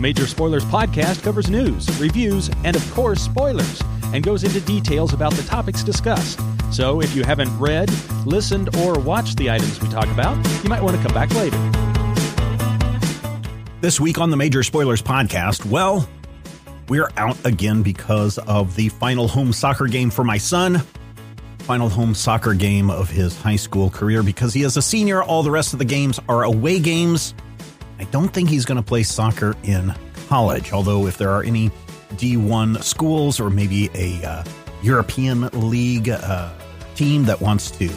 Major Spoilers podcast covers news, reviews, and of course, spoilers, and goes into details about the topics discussed. So if you haven't read, listened, or watched the items we talk about, you might want to come back later. This week on the Major Spoilers podcast, well, we're out again because of the final home soccer game for my son. Final home soccer game of his high school career because he is a senior. All the rest of the games are away games. I don't think he's going to play soccer in college, although if there are any D1 schools or maybe a European League team that wants to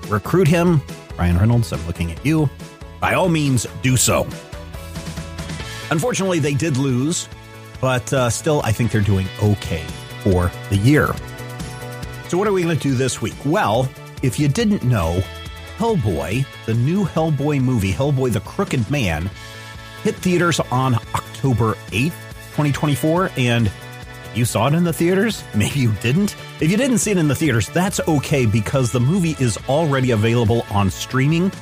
recruit him, Ryan Reynolds, I'm looking at you, by all means do so. Unfortunately, they did lose, but still, I think they're doing okay for the year. So what are we going to do this week? Well, if you didn't know, Hellboy, the new Hellboy movie, Hellboy the Crooked Man, hit theaters on October 8th, 2024. And you saw it in the theaters? Maybe you didn't. If you didn't see it in the theaters, that's okay because the movie is already available on streaming.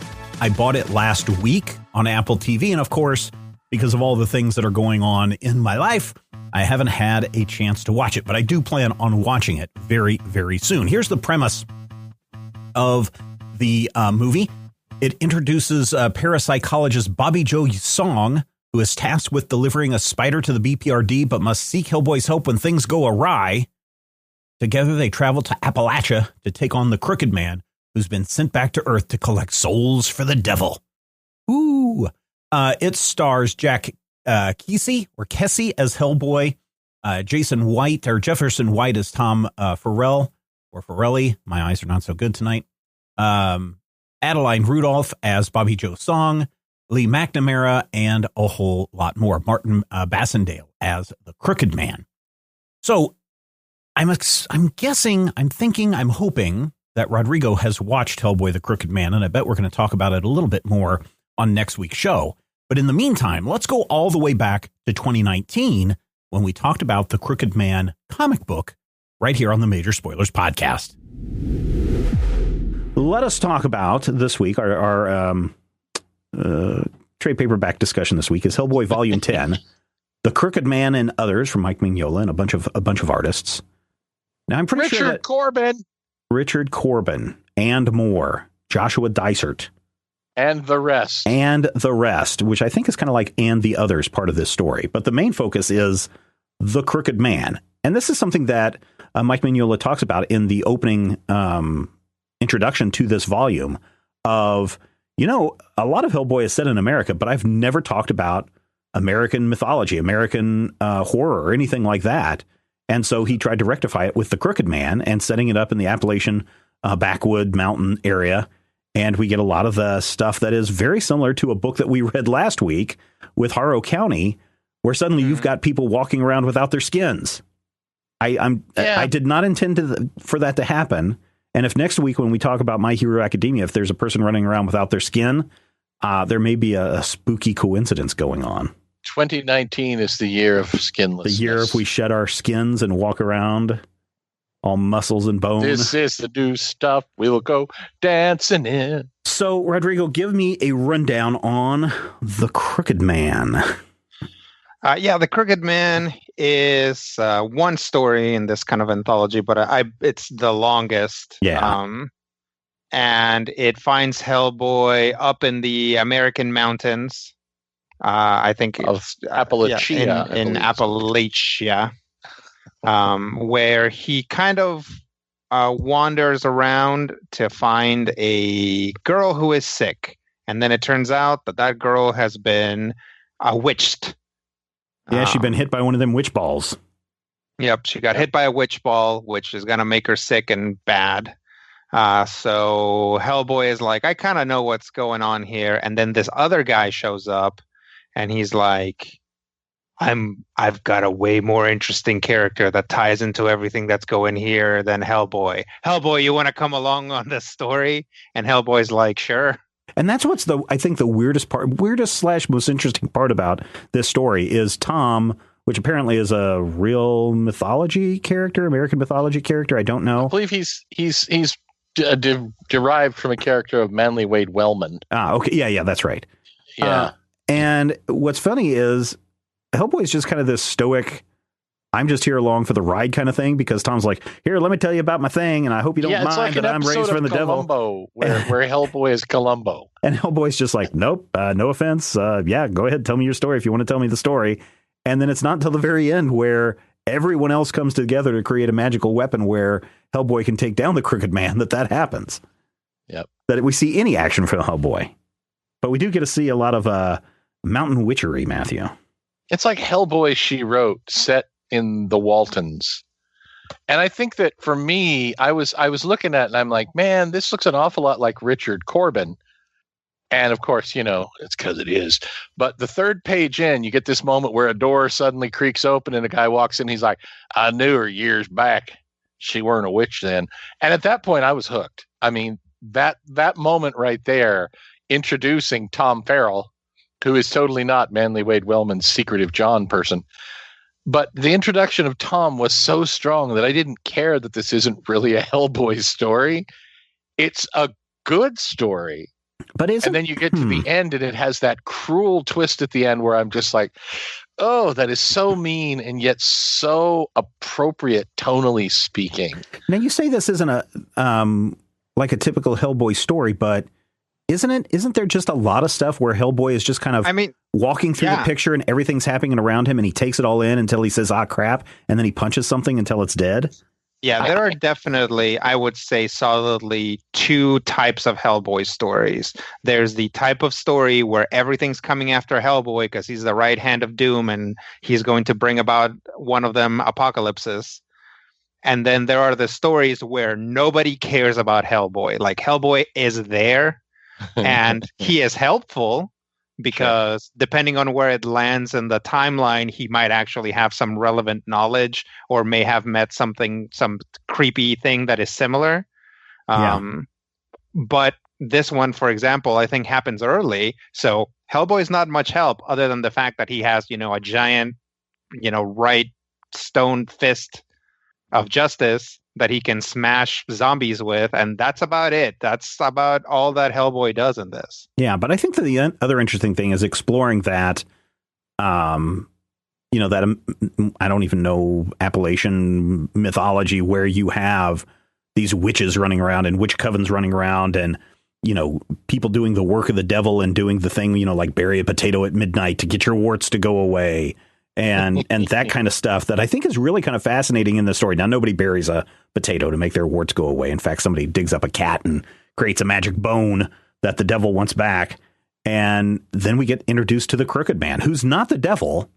I bought it last week on Apple TV. And of course, because of all the things that are going on in my life, I haven't had a chance to watch it, but I do plan on watching it very, very soon. Here's the premise of the movie. It introduces parapsychologist Bobby Joe Song, who is tasked with delivering a spider to the BPRD, but must seek Hellboy's help when things go awry. Together, they travel to Appalachia to take on the Crooked Man, who's been sent back to Earth to collect souls for the devil. Ooh. It stars Jack Kesey as Hellboy, Jason White or Jefferson White as Tom Farrell or Farrelly. My eyes are not so good tonight. Adeline Rudolph as Bobby Joe Song, Lee McNamara, and a whole lot more. Martin Bassendale as the Crooked Man. So I'm hoping that Rodrigo has watched Hellboy the Crooked Man, and I bet we're going to talk about it a little bit more on next week's show. But in the meantime, let's go all the way back to 2019 when we talked about the Crooked Man comic book right here on the Major Spoilers podcast. Let us talk about this week. Our trade paperback discussion this week is Hellboy Volume 10, The Crooked Man and Others from Mike Mignola and a bunch of artists. Now I'm pretty sure that Richard Corbin and more, Joshua Dysart. And the rest, which I think is kind of like and the others part of this story. But the main focus is the Crooked Man. And this is something that Mike Mignola talks about in the opening introduction to this volume of, a lot of Hellboy is set in America, but I've never talked about American mythology, American horror or anything like that. And so he tried to rectify it with the Crooked Man and setting it up in the Appalachian backwood mountain area. And we get a lot of the stuff that is very similar to a book that we read last week with Harrow County, where suddenly you've got people walking around without their skins. I did not intend for that to happen. And if next week when we talk about My Hero Academia, if there's a person running around without their skin, there may be a spooky coincidence going on. 2019 is the year of skinlessness. The year if we shed our skins and walk around all muscles and bones. This is the new stuff we will go dancing in. So, Rodrigo, give me a rundown on The Crooked Man. The Crooked Man is one story in this kind of anthology, but it's the longest. Yeah. And it finds Hellboy up in the American mountains. I think of Appalachia. In Appalachia. Where he kind of wanders around to find a girl who is sick. And then it turns out that girl has been witched. Yeah, she'd been hit by one of them witch balls. Yep, she got hit by a witch ball, which is going to make her sick and bad. So Hellboy is like, I kind of know what's going on here. And then this other guy shows up and he's like, I've got a way more interesting character that ties into everything that's going here than Hellboy. Hellboy, you want to come along on this story? And Hellboy's like, sure. And that's what's I think the weirdest / most interesting part about this story is Tom, which apparently is a real mythology character, American mythology character. I don't know. I believe he's derived from a character of Manly Wade Wellman. Okay. Yeah, that's right. Yeah. And what's funny is Hellboy is just kind of this stoic, I'm just here along for the ride kind of thing, because Tom's like, here, let me tell you about my thing, and I hope you don't mind like that I'm raised from the Columbo, devil. Where Hellboy is Columbo. And Hellboy's just like, nope, no offense. Yeah, go ahead, tell me your story if you want to tell me the story. And then it's not until the very end where everyone else comes together to create a magical weapon where Hellboy can take down the Crooked Man that happens. Yep. That we see any action from Hellboy. But we do get to see a lot of mountain witchery, Matthew. It's like Hellboy She Wrote set in the Waltons. And I think that for me, I was looking at it and I'm like, man, this looks an awful lot like Richard Corbin. And of course, it's because it is. But the third page in, you get this moment where a door suddenly creaks open and a guy walks in. He's like, I knew her years back. She weren't a witch then. And at that point, I was hooked. I mean, that moment right there, introducing Tom Farrell, who is totally not Manly Wade Wellman's Secretive John person. But the introduction of Tom was so strong that I didn't care that this isn't really a Hellboy story. It's a good story. But and then you get to the end and it has that cruel twist at the end where I'm just like, oh, that is so mean and yet so appropriate tonally speaking. Now you say this isn't a like a typical Hellboy story, but isn't there just a lot of stuff where Hellboy is just kind of walking through the picture and everything's happening around him and he takes it all in until he says, ah, crap, and then he punches something until it's dead? Yeah, there are definitely, I would say, solidly two types of Hellboy stories. There's the type of story where everything's coming after Hellboy because he's the right hand of doom and he's going to bring about one of them apocalypses. And then there are the stories where nobody cares about Hellboy. Like Hellboy is there and he is helpful because depending on where it lands in the timeline, he might actually have some relevant knowledge or may have met some creepy thing that is similar. But this one, for example, I think happens early. So Hellboy's not much help other than the fact that he has, a giant, right stone fist of justice that he can smash zombies with, and that's about it. That's about all that Hellboy does in this. Yeah, but I think that the other interesting thing is exploring that, that I don't even know Appalachian mythology where you have these witches running around and witch covens running around and, people doing the work of the devil and doing the thing, like bury a potato at midnight to get your warts to go away. And that kind of stuff that I think is really kind of fascinating in the story. Now, nobody buries a potato to make their warts go away. In fact, somebody digs up a cat and creates a magic bone that the devil wants back. And then we get introduced to the Crooked Man, who's not the devil,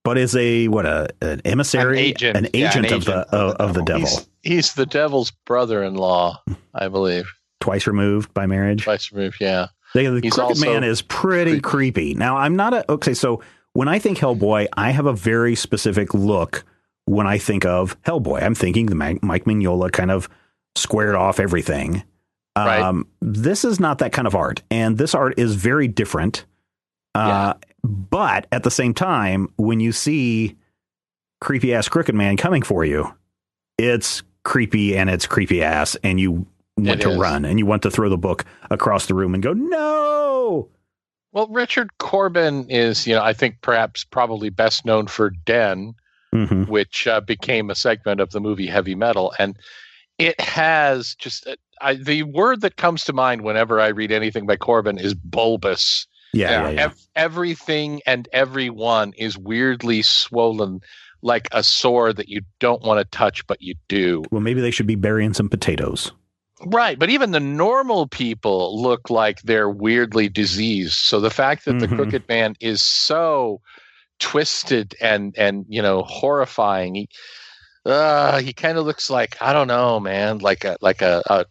but is an emissary, an agent of the devil. He's the devil's brother-in-law, I believe. Twice removed by marriage. Twice removed, yeah. The Crooked Man is pretty creepy. Now, I'm not so when I think Hellboy, I have a very specific look when I think of Hellboy. I'm thinking the Mike Mignola kind of squared off everything. Right. This is not that kind of art, and this art is very different. But at the same time, when you see creepy ass Crooked Man coming for you, it's creepy and it's creepy ass, and you want to run and you want to throw the book across the room and go, no. Well, Richard Corbin is, I think probably best known for Den, which became a segment of the movie Heavy Metal. And it has just the word that comes to mind whenever I read anything by Corbin is bulbous. Yeah. Everything and everyone is weirdly swollen like a sore that you don't want to touch, but you do. Well, maybe they should be burying some potatoes. Right, but even the normal people look like they're weirdly diseased. So the fact that the Crooked Man is so twisted and horrifying, he kind of looks like, I don't know, man, like an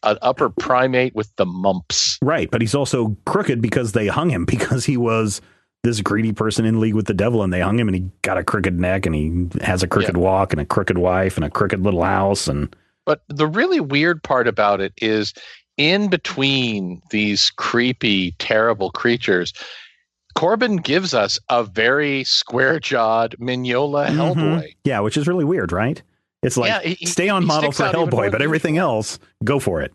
upper primate with the mumps. Right, but he's also crooked because they hung him because he was this greedy person in league with the devil, and they hung him, and he got a crooked neck, and he has a crooked walk, and a crooked wife, and a crooked little house, and. But the really weird part about it is in between these creepy, terrible creatures, Corbin gives us a very square-jawed Mignola Hellboy. Yeah, which is really weird, right? It's like, stay on model for Hellboy, but everything else, go for it.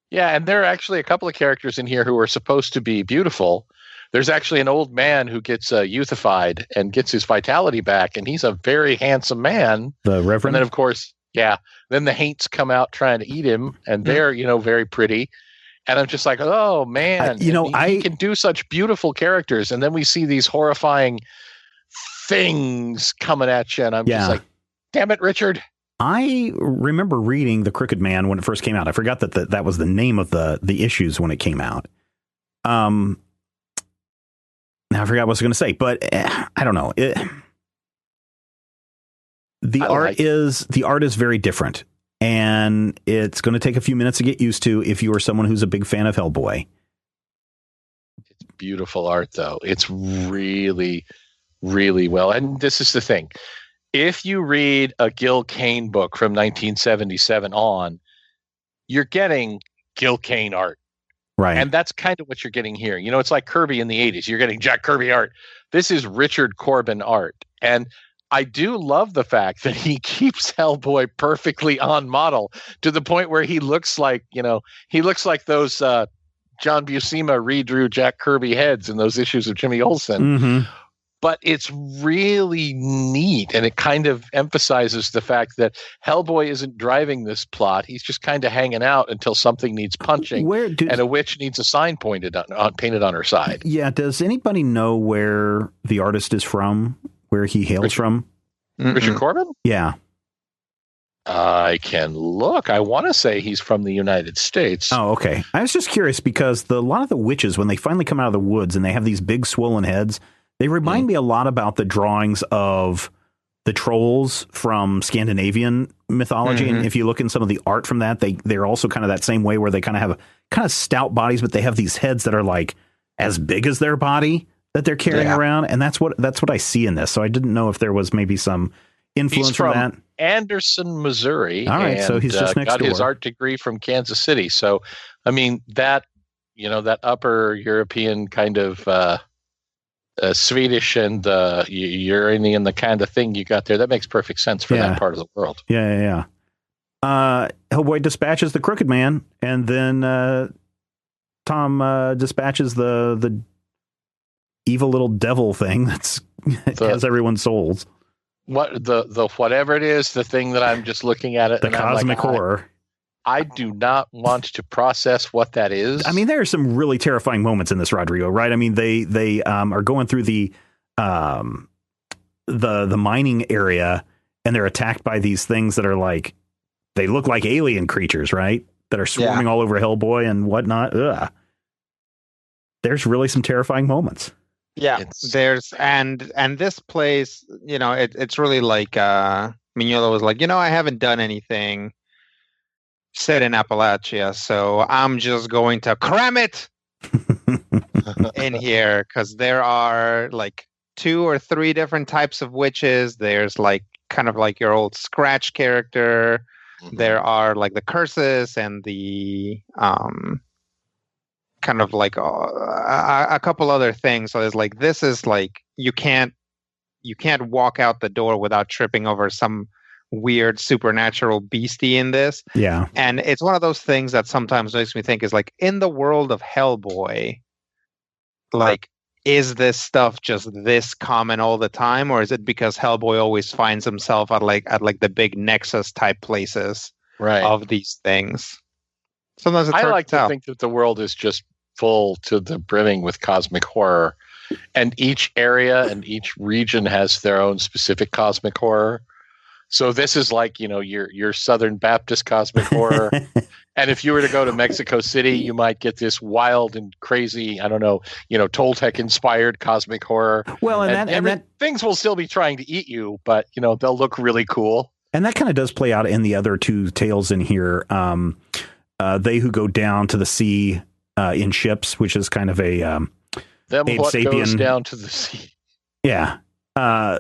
Yeah, and there are actually a couple of characters in here who are supposed to be beautiful, There's actually an old man who gets youthified and gets his vitality back, and he's a very handsome man. The Reverend? And then, of course, then the Haints come out trying to eat him, and they're, very pretty. And I'm just like, oh, man. He can do such beautiful characters. And then we see these horrifying things coming at you, and I'm just like, damn it, Richard. I remember reading The Crooked Man when it first came out. I forgot that was the name of the issues when it came out. Now I forgot what I was going to say, but I don't know. The art is very different, and it's going to take a few minutes to get used to if you are someone who's a big fan of Hellboy. It's beautiful art, though. It's really, really well. And this is the thing. If you read a Gil Kane book from 1977 on, you're getting Gil Kane art. Right. And that's kind of what you're getting here. It's like Kirby in the 80s. You're getting Jack Kirby art. This is Richard Corbin art. And I do love the fact that he keeps Hellboy perfectly on model to the point where he looks like those John Buscema redrew Jack Kirby heads in those issues of Jimmy Olsen. Mm-hmm. But it's really neat, and it kind of emphasizes the fact that Hellboy isn't driving this plot. He's just kind of hanging out until something needs punching, and a witch needs a sign painted on her side. Yeah, does anybody know where the artist is from, where he hails from? Richard Corbin? Yeah. I can look. I want to say he's from the United States. Oh, okay. I was just curious because a lot of the witches, when they finally come out of the woods and they have these big swollen heads, they remind me a lot about the drawings of the trolls from Scandinavian mythology. Mm-hmm. And if you look in some of the art from that, they're also kind of that same way where they kind of have stout bodies, but they have these heads that are like as big as their body that they're carrying around. And that's what I see in this. So I didn't know if there was maybe some influence from that. Anderson, Missouri. All right. So he's just next door. Got his art degree from Kansas City. So, I mean, that upper European kind of, Swedish and Uranian, the kind of thing you got there, that makes perfect sense for that part of the world. Yeah. Hellboy dispatches the Crooked Man, and then Tom dispatches the evil little devil thing that has everyone's souls. What the whatever it is, the thing that I'm just looking at it, the cosmic horror. I do not want to process what that is. I mean, there are some really terrifying moments in this, Rodrigo, right? I mean, they are going through the mining area, and they're attacked by these things that are like, they look like alien creatures, right? That are swarming all over Hellboy and whatnot. Ugh. There's really some terrifying moments. Yeah, there's and this place, it's really like Mignola was like, I haven't done anything set in Appalachia, so I'm just going to cram it in here, because there are like 2 or 3 different types of witches. There's like kind of like your old Scratch character. Mm-hmm. There are like the curses and the kind of like a couple other things. So it's like, this is like, you can't walk out the door without tripping over some weird supernatural beastie in this. Yeah. And it's one of those things that sometimes makes me think is like, in the world of Hellboy, like, is this stuff just this common all the time, or is it because Hellboy always finds himself at the big Nexus type places of these things? Sometimes it's hard I like to tell. think that the world is just full to the brimming with cosmic horror, and each area and each region has their own specific cosmic horror. So this is like, your Southern Baptist cosmic horror. And if you were to go to Mexico City, you might get this wild and crazy, I don't know, Toltec inspired cosmic horror. Well, and things will still be trying to eat you, but they'll look really cool. And that kind of does play out in the other 2 tales in here. They Who Go Down to the Sea in Ships, which is kind of a Them Abe What Sapien. Goes Down to the Sea. Yeah.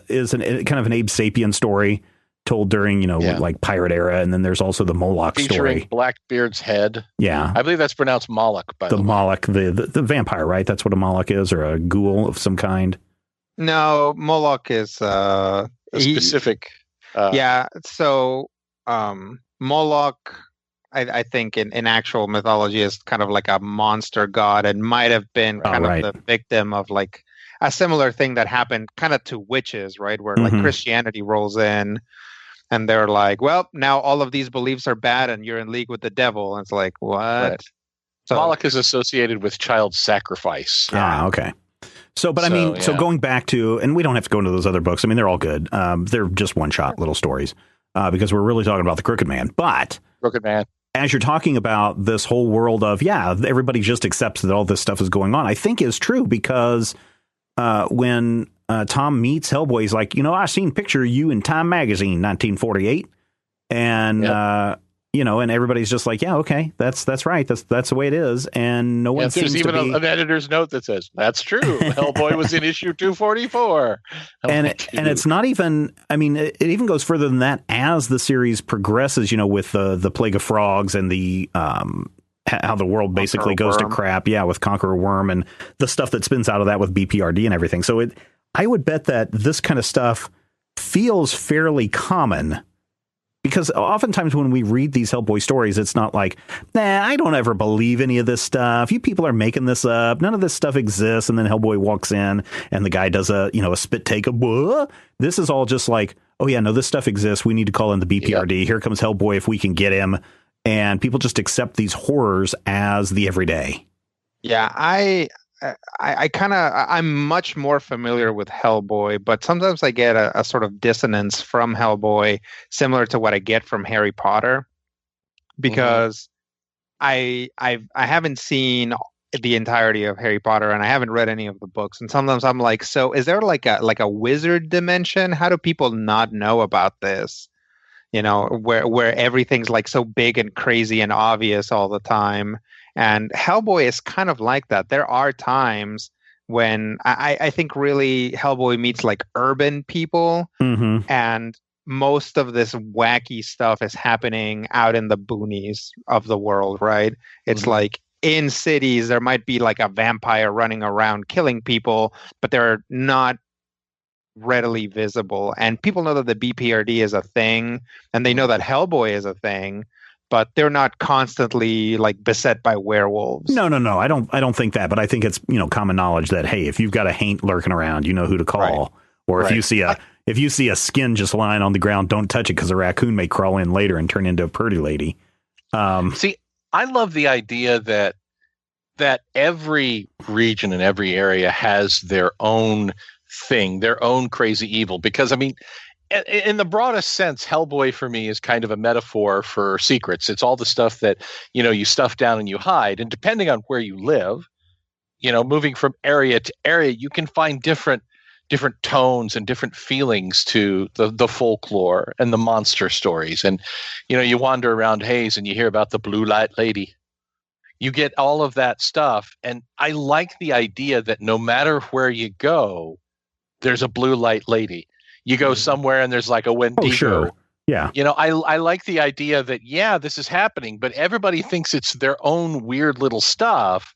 Is kind of an Abe Sapien story told during, like pirate era. And then there's also the Moloch featuring story. Blackbeard's head. Yeah. I believe that's pronounced Moloch, by the way. Moloch, the vampire, right? That's what a Moloch is, or a ghoul of some kind. No, Moloch is a specific. So Moloch I think in actual mythology is kind of like a monster god and might have been kind of the victim of like a similar thing that happened kind of to witches, right? Where like Christianity rolls in and they're like, well, now all of these beliefs are bad and you're in league with the devil. And it's like, what? Right. So, Moloch is associated with child sacrifice. Yeah. Okay. So, but so going back to, and we don't have to go into those other books. I mean, they're all good. They're just one-shot little stories because we're really talking about the Crooked Man. But Crooked Man, as you're talking about this whole world of, everybody just accepts that all this stuff is going on, I think is true because when Tom meets Hellboy, he's like, I seen a picture of you in Time Magazine, 1948. And, and everybody's just like, yeah, okay, that's right. That's the way it is. And no one seems to be... There's even an editor's note that says, that's true. Hellboy was in issue 244. And it's not even, I mean, it even goes further than that as the series progresses, with the Plague of Frogs and the... how the world basically goes to crap. Yeah, with Conqueror Worm and the stuff that spins out of that with BPRD and everything. So I would bet that this kind of stuff feels fairly common because oftentimes when we read these Hellboy stories, it's not like, I don't ever believe any of this stuff. You people are making this up. None of this stuff exists. And then Hellboy walks in and the guy does a spit take of, what? This is all just like, oh yeah, no, this stuff exists. We need to call in the BPRD. Yep. Here comes Hellboy if we can get him. And people just accept these horrors as the everyday. Yeah, I'm much more familiar with Hellboy, but sometimes I get a sort of dissonance from Hellboy, similar to what I get from Harry Potter, because I haven't seen the entirety of Harry Potter and I haven't read any of the books. And sometimes I'm like, so is there like a wizard dimension? How do people not know about this? Where everything's like so big and crazy and obvious all the time. And Hellboy is kind of like that. There are times when I think really Hellboy meets like urban people and most of this wacky stuff is happening out in the boonies of the world, right? It's like in cities, there might be like a vampire running around killing people, but they're not readily visible, and people know that the BPRD is a thing and they know that Hellboy is a thing, but they're not constantly like beset by werewolves. No, I don't think that, but I think it's common knowledge that hey, if you've got a haint lurking around, you know who to call. Or if you see a skin just lying on the ground, don't touch it because a raccoon may crawl in later and turn into a purdy lady. See, I love the idea that every region and every area has their own thing, their own crazy evil, because I mean, in the broadest sense, Hellboy for me is kind of a metaphor for secrets. It's all the stuff that you stuff down and you hide, and depending on where you live, moving from area to area, you can find different tones and different feelings to the folklore and the monster stories. And you wander around Hayes and you hear about the blue light lady. You get all of that stuff, and I like the idea that no matter where you go, there's a blue light lady. You go somewhere and there's like a Wendigo. Oh, sure. Yeah. I like the idea that, this is happening, but everybody thinks it's their own weird little stuff.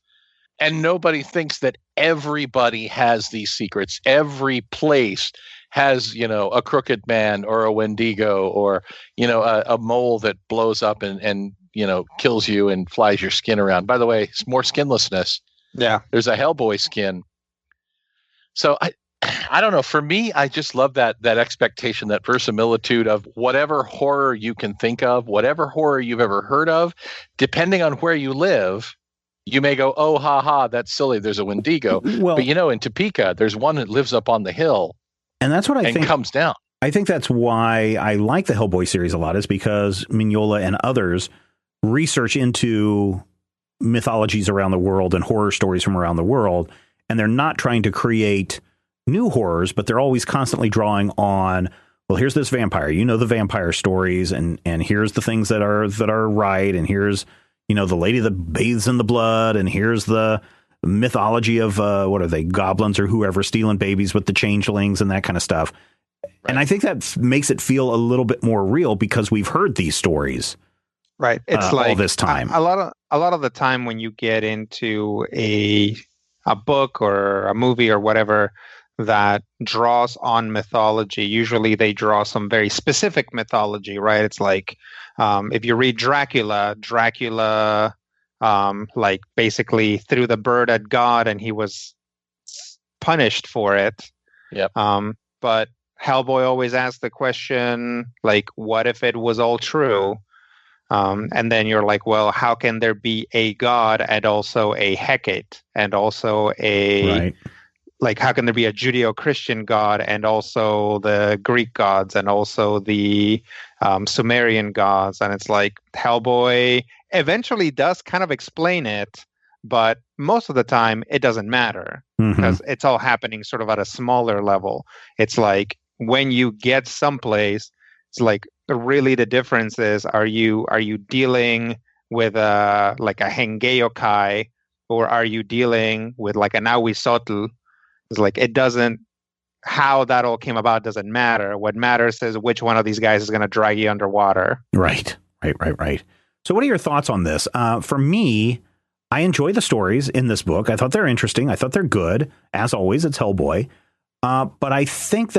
And nobody thinks that everybody has these secrets. Every place has, a crooked man or a Wendigo or, a mole that blows up and kills you and flies your skin around. By the way, it's more skinlessness. Yeah. There's a Hellboy skin. So I don't know. For me, I just love that expectation, that verisimilitude of whatever horror you can think of, whatever horror you've ever heard of, depending on where you live, you may go, oh, ha, ha, that's silly. There's a Wendigo. Well, but in Topeka, there's one that lives up on the hill. And that's what I think comes down. I think that's why I like the Hellboy series a lot, is because Mignola and others research into mythologies around the world and horror stories from around the world. And they're not trying to create new horrors, but they're always constantly drawing on, well, here's this vampire, the vampire stories, and here's the things that are right, and here's the lady that bathes in the blood, and here's the mythology of what are they, goblins or whoever stealing babies with the changelings and that kind of stuff. Right. And I think that makes it feel a little bit more real because we've heard these stories. Right. It's like all this time. A lot of the time when you get into a book or a movie or whatever, that draws on mythology. Usually they draw some very specific mythology, right? It's like if you read Dracula, like basically threw the bird at God and he was punished for it. Yep. But Hellboy always asks the question, like, what if it was all true? And then you're like, well, how can there be a God and also a Hecate and also Right. like, how can there be a Judeo-Christian God and also the Greek gods and also the Sumerian gods? And it's like Hellboy eventually does kind of explain it, but most of the time it doesn't matter because it's all happening sort of at a smaller level. It's like when you get someplace, it's like really the difference is, are you dealing with like a Hengeyokai, or are you dealing with like an Ahuizotl? It's like it doesn't, how that all came about doesn't matter. What matters is which one of these guys is going to drag you underwater. Right. So what are your thoughts on this? For me, I enjoy the stories in this book. I thought they're interesting. I thought they're good. As always, it's Hellboy. But I think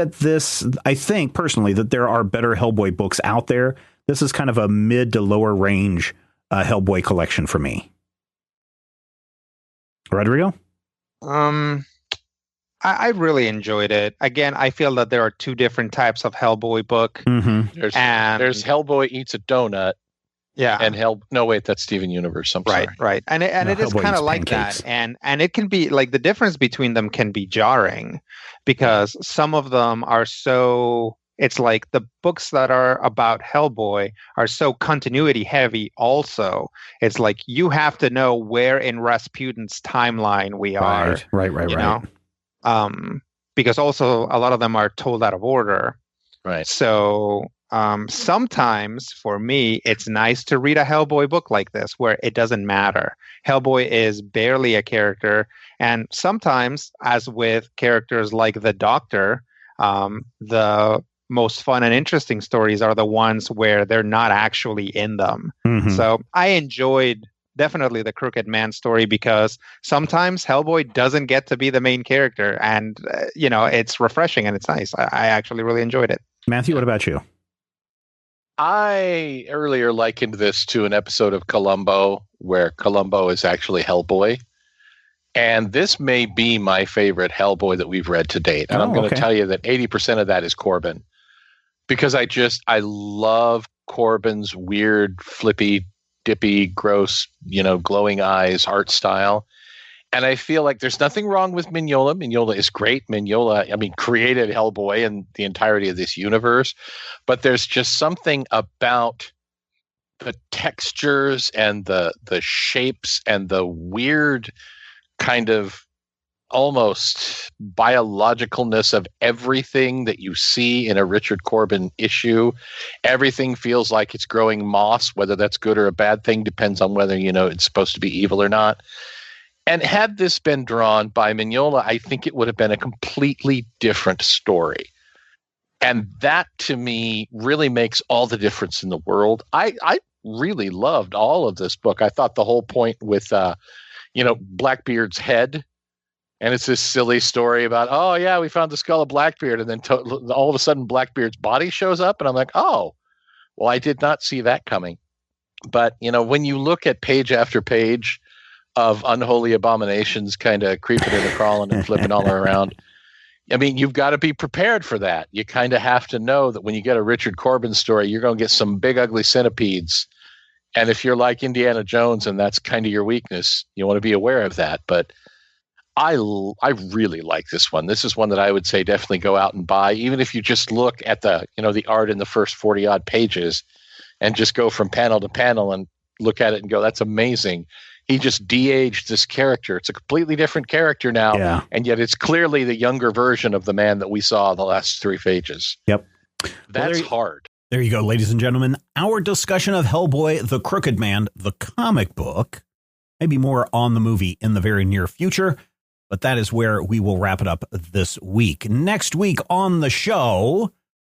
personally that there are better Hellboy books out there. This is kind of a mid to lower range Hellboy collection for me. Rodrigo? I really enjoyed it. Again, I feel that there are two different types of Hellboy book. There's Hellboy Eats a Donut. Yeah. And that's Steven Universe. I'm right, sorry. Right. And it is kind of like pancakes. that. And it can be like the difference between them can be jarring because some of them are so, it's like the books that are about Hellboy are so continuity heavy also. It's like you have to know where in Rasputin's timeline we are. Right. Because also a lot of them are told out of order. Right. So sometimes for me, it's nice to read a Hellboy book like this where it doesn't matter. Hellboy is barely a character. And sometimes, as with characters like the Doctor, the most fun and interesting stories are the ones where they're not actually in them. So I enjoyed definitely the Crooked Man story because sometimes Hellboy doesn't get to be the main character. And, it's refreshing and it's nice. I actually really enjoyed it. Matthew, what about you? I earlier likened this to an episode of Columbo where Columbo is actually Hellboy. And this may be my favorite Hellboy that we've read to date. And I'm going to tell you that 80% of that is Corbin. Because I love Corbin's weird, flippy, dippy, gross, glowing eyes art style. And I feel like there's nothing wrong with Mignola. Mignola is great. Mignola, created Hellboy and the entirety of this universe. But there's just something about the textures and the shapes and the weird kind of almost biologicalness of everything that you see in a Richard Corbin issue. Everything feels like it's growing moss, whether that's good or a bad thing, depends on whether, it's supposed to be evil or not. And had this been drawn by Mignola, I think it would have been a completely different story. And that, to me, really makes all the difference in the world. I really loved all of this book. I thought the whole point with, Blackbeard's head, and it's this silly story about, oh, yeah, we found the skull of Blackbeard, and then all of a sudden Blackbeard's body shows up, and I'm like, oh, well, I did not see that coming. But, when you look at page after page of unholy abominations kind of creeping and crawling and flipping all around, you've got to be prepared for that. You kind of have to know that when you get a Richard Corbin story, you're going to get some big, ugly centipedes. And if you're like Indiana Jones and that's kind of your weakness, you want to be aware of that. But I really like this one. This is one that I would say definitely go out and buy, even if you just look at the art in the first 40 odd pages and just go from panel to panel and look at it and go, that's amazing. He just de-aged this character. It's a completely different character now. And yet it's clearly the younger version of the man that we saw in the last 3 pages. Yep. That's hard. There you go, ladies and gentlemen. Our discussion of Hellboy, the Crooked Man, the comic book. Maybe more on the movie in the very near future. But that is where we will wrap it up this week. Next week on the show,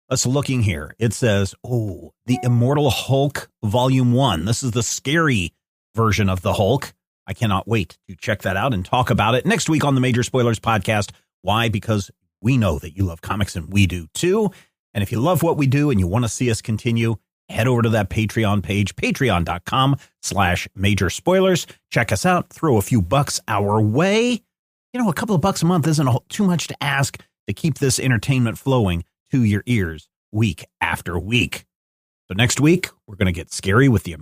let's looking here. It says, The Immortal Hulk Volume 1. This is the scary version of the Hulk. I cannot wait to check that out and talk about it next week on the Major Spoilers Podcast. Why? Because We know that you love comics, and we do too. And if you love what we do and you want to see us continue, head over to that Patreon page, patreon.com/major spoilers. Check us out. Throw a few bucks our way. You know, a couple of bucks a month isn't too much to ask to keep this entertainment flowing to your ears week after week. So next week, we're going to get scary with the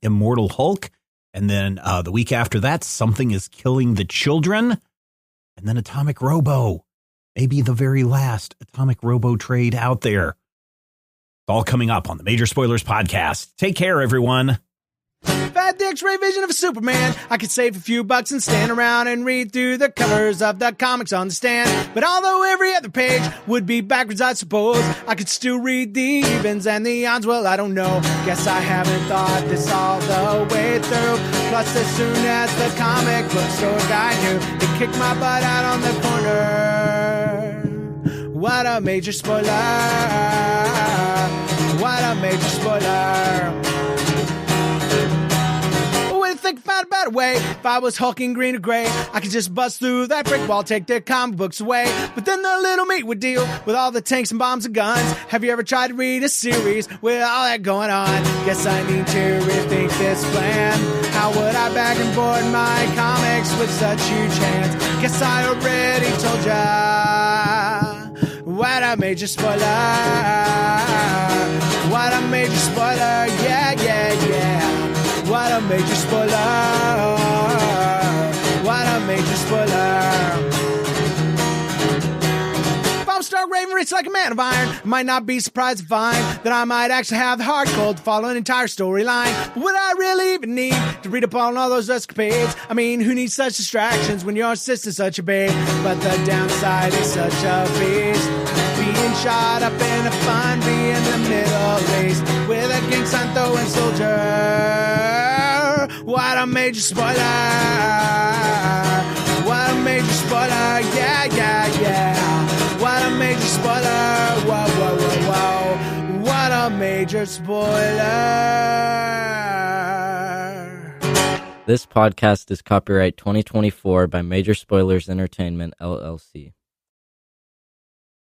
Immortal Hulk. And then the week after that, Something is Killing the Children. And then Atomic Robo. Maybe the very last Atomic Robo trade out there. It's all coming up on the Major Spoilers Podcast. Take care, everyone. If I had the X-ray vision of a Superman, I could save a few bucks and stand around and read through the covers of the comics on the stand. But although every other page would be backwards, I suppose I could still read the evens and the odds. Well, I don't know. Guess I haven't thought this all the way through. Plus, as soon as the comic book store guy knew, he kicked my butt out on the corner. What a major spoiler. What a major spoiler. Think about a better way. If I was hulking green or gray, I could just bust through that brick wall, take their comic books away. But then the little meat would deal with all the tanks and bombs and guns. Have you ever tried to read a series with all that going on? Guess I need to rethink this plan. How would I bag and board my comics with such huge hands? Guess I already told ya. What a major spoiler. What a major spoiler. Yeah, yeah, yeah. What a major spoiler. What a major spoiler. If I'm stark raving rich like a man of iron, I might not be surprised to find that I might actually have the hard cold to follow an entire storyline. But would I really even need to read up on all those escapades? I mean, who needs such distractions when your sister's such a babe? But the downside is such a beast. Being shot up in a fun, being the Middle East with a King Santo and soldier. What a major spoiler. What a major spoiler. Yeah, yeah, yeah. What a major spoiler. Whoa, whoa, whoa, whoa. What a major spoiler. This podcast is copyright 2024 by Major Spoilers Entertainment, LLC.